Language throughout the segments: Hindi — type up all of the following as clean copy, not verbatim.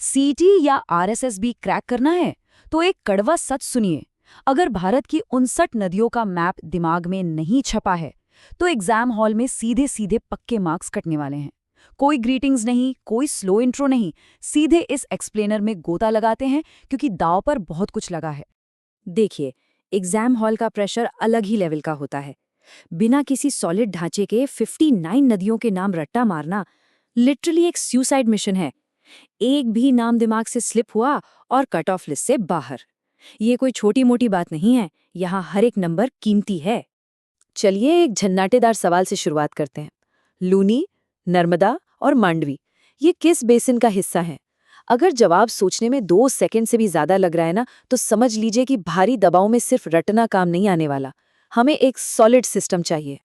सीटी या आरएसएस भी क्रैक करना है तो एक कड़वा सच सुनिए। अगर भारत की 59 नदियों का मैप दिमाग में नहीं छपा है तो एग्जाम हॉल में सीधे सीधे पक्के मार्क्स कटने वाले हैं। कोई ग्रीटिंग्स नहीं, कोई स्लो इंट्रो नहीं, सीधे इस एक्सप्लेनर में गोता लगाते हैं क्योंकि दांव पर बहुत कुछ लगा है। देखिए, एग्जाम हॉल का प्रेशर अलग ही लेवल का होता है। बिना किसी सॉलिड ढांचे के 59 नदियों के नाम रट्टा मारना लिटरली एक सुसाइड मिशन है। एक भी नाम दिमाग से स्लिप हुआ और कट ऑफ लिस्ट से बाहर। ये कोई छोटी मोटी बात नहीं है, यहाँ हर एक नंबर कीमती है। चलिए एक झन्नाटेदार सवाल से शुरुआत करते हैं। लूनी, नर्मदा और मांडवी, ये किस बेसिन का हिस्सा है? अगर जवाब सोचने में 2 सेकंड से भी ज्यादा लग रहा है ना, तो समझ लीजिए कि भारी दबाव में सिर्फ रटना काम नहीं आने वाला। हमें एक सॉलिड सिस्टम चाहिए।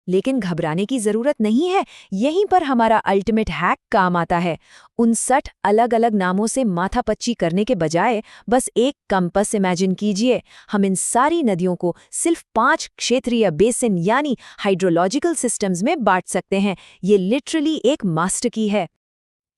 लेकिन घबराने की जरूरत नहीं है, यहीं पर हमारा अल्टीमेट हैक काम आता है। 59 अलग अलग नामों से माथापच्ची करने के बजाय बस एक कंपास इमेजिन कीजिए। हम इन सारी नदियों को सिर्फ 5 क्षेत्रीय बेसिन यानी हाइड्रोलॉजिकल सिस्टम्स में बांट सकते हैं। ये लिटरली एक मास्टर की है।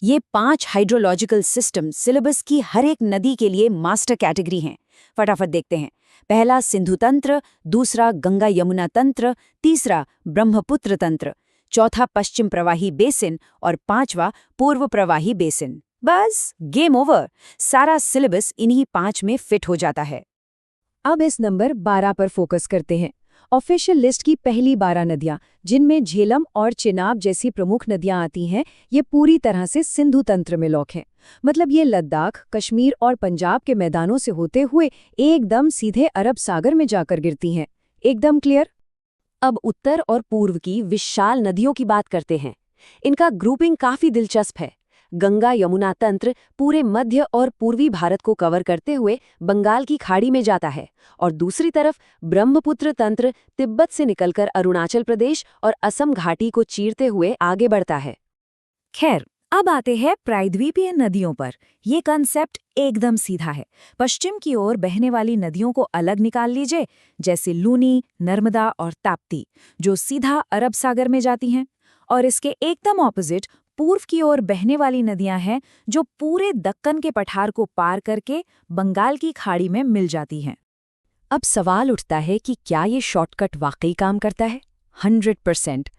ये 5 हाइड्रोलॉजिकल सिस्टम सिलेबस की हर एक नदी के लिए मास्टर कैटेगरी हैं। फटाफट देखते हैं। पहला सिंधु तंत्र, दूसरा गंगा यमुना तंत्र, तीसरा ब्रह्मपुत्र तंत्र, चौथा पश्चिम प्रवाही बेसिन और पांचवा पूर्व प्रवाही बेसिन। बस गेम ओवर। सारा सिलेबस इन्हीं 5 में फिट हो जाता है। अब इस नंबर 12 पर फोकस करते हैं। ऑफिशियल लिस्ट की पहली 12 नदियां, जिनमें झेलम और चिनाब जैसी प्रमुख नदियां आती हैं, ये पूरी तरह से सिंधु तंत्र में लॉक हैं। मतलब ये लद्दाख, कश्मीर और पंजाब के मैदानों से होते हुए एकदम सीधे अरब सागर में जाकर गिरती हैं। एकदम क्लियर? अब उत्तर और पूर्व की विशाल नदियों की बात करते हैं। इनका ग्रुपिंग काफी दिलचस्प है। गंगा यमुना तंत्र पूरे मध्य और पूर्वी भारत को कवर करते हुए बंगाल की खाड़ी में जाता है, और दूसरी तरफ ब्रह्मपुत्र तंत्र तिब्बत से निकलकर अरुणाचल प्रदेश और असम घाटी को चीरते हुए आगे बढ़ता है। खैर, अब आते हैं प्रायद्वीपीय नदियों पर। ये कंसेप्ट एकदम सीधा है। पश्चिम की ओर बहने वाली नदियों को अलग निकाल लीजिए, जैसे लूनी, नर्मदा और ताप्ती, जो सीधा अरब सागर में जाती हैं। और इसके एकदम ऑपोजिट पूर्व की ओर बहने वाली नदियां हैं, जो पूरे दक्कन के पठार को पार करके बंगाल की खाड़ी में मिल जाती हैं। अब सवाल उठता है कि क्या ये शॉर्टकट वाकई काम करता है? 100%।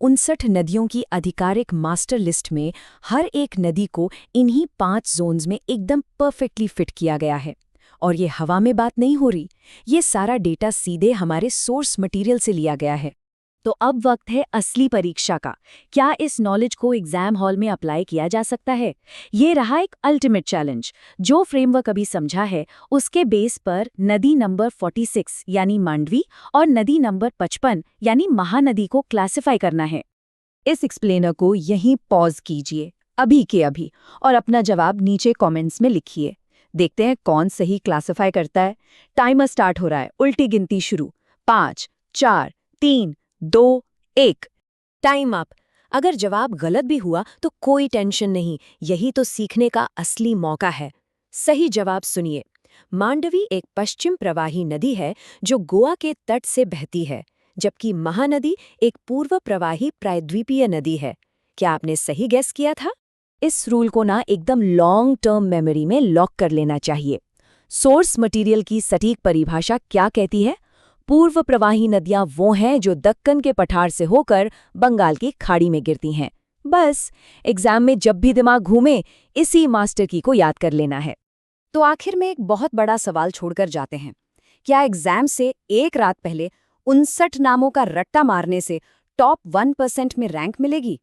59 नदियों की आधिकारिक मास्टर लिस्ट में हर एक नदी को इन्हीं 5 जोन्स में एकदम परफेक्टली फिट किया गया है। और ये हवा में बात नहीं हो रही, ये सारा डेटा सीधे हमारे सोर्स मटेरियल से लिया गया है। तो अब वक्त है असली परीक्षा का। क्या इस नॉलेज को एग्जाम हॉल में अप्लाई किया जा सकता है? ये रहा एक अल्टीमेट चैलेंज। जो फ्रेमवर्क अभी समझा है, उसके बेस पर नदी नंबर 46 यानी मांडवी और नदी नंबर 55 यानी महानदी को क्लासिफाई करना है। इस एक्सप्लेनर को यहीं पॉज कीजिए, अभी के अभी, और अपना जवाब नीचे कमेंट्स में लिखिए। देखते हैं कौन सही क्लासिफाई करता है। टाइमर स्टार्ट हो रहा है, उल्टी गिनती शुरू। 5, 4, 3, 2, 1। Time up. अगर जवाब गलत भी हुआ तो कोई टेंशन नहीं, यही तो सीखने का असली मौका है। सही जवाब सुनिए। मांडवी एक पश्चिम प्रवाही नदी है जो गोवा के तट से बहती है, जबकि महानदी एक पूर्व प्रवाही प्रायद्वीपीय नदी है। क्या आपने सही गेस किया था? इस रूल को ना एकदम लॉन्ग टर्म मेमोरी में लॉक कर लेना चाहिए। सोर्स मटेरियल की सटीक परिभाषा क्या कहती है? पूर्व प्रवाही नदियां वो हैं जो दक्कन के पठार से होकर बंगाल की खाड़ी में गिरती हैं। बस एग्जाम में जब भी दिमाग घूमे, इसी मास्टर की को याद कर लेना है। तो आखिर में एक बहुत बड़ा सवाल छोड़कर जाते हैं। क्या एग्जाम से एक रात पहले 59 नामों का रट्टा मारने से टॉप 1% में रैंक मिलेगी,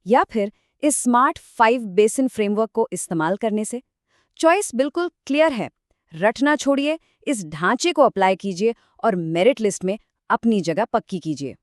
या फिर इस स्मार्ट 5 बेसिन फ्रेमवर्क को इस्तेमाल करने से? चॉइस बिल्कुल क्लियर है। रटना छोड़िए, इस ढांचे को अप्लाई कीजिए और मेरिट लिस्ट में अपनी जगह पक्की कीजिए।